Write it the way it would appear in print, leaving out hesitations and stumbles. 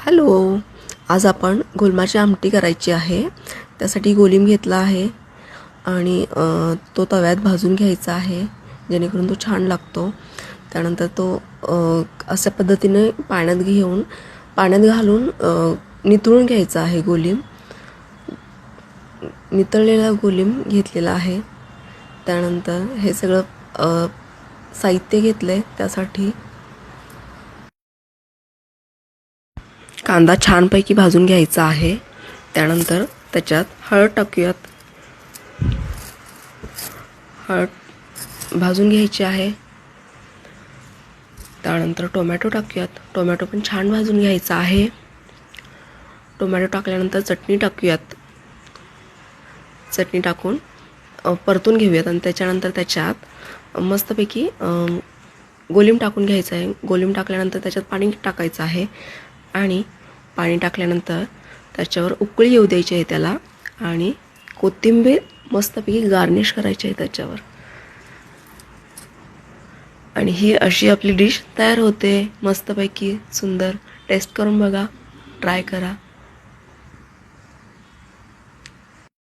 Hello. आज आपण गुलमाची आमटी करायची आहे. त्यासाठी कोलम घेतला आहे आणि तो तव्यात भाजून घ्यायचा आहे जेणेकरून तो छान लागतो. त्यानंतर तो अशा पद्धतीने पाण्यात घालून नितळून घ्यायचा आहे. नितळलेला कोलम घेतलेला आहे. त्यानंतर हे सगळं साहित्य घेतलं आहे. त्यासाठी कांदा छानपैकी भाजून घ्यायचा आहे. त्यानंतर त्याच्यात हळद टाकूयात. हळद भाजून घ्यायची आहे. त्यानंतर टोमॅटो टाकूयात. टोमॅटो पण छान भाजून घ्यायचा आहे. टोमॅटो टाकल्यानंतर चटणी टाकूयात. चटणी टाकून परतून घेऊयात आणि त्याच्यानंतर त्याच्यात मस्तपैकी कोलम टाकून घ्यायचं आहे. कोलम टाकल्यानंतर त्याच्यात पाणी टाकायचं आहे आणि पाणी टाकल्यानंतर त्याच्यावर उकळी येऊ द्यायची आहे त्याला आणि कोथिंबीर मस्तपैकी गार्निश करायची आहे त्याच्यावर. आणि ही अशी आपली डिश तयार होते मस्तपैकी सुंदर. टेस्ट करून बघा, ट्राय करा.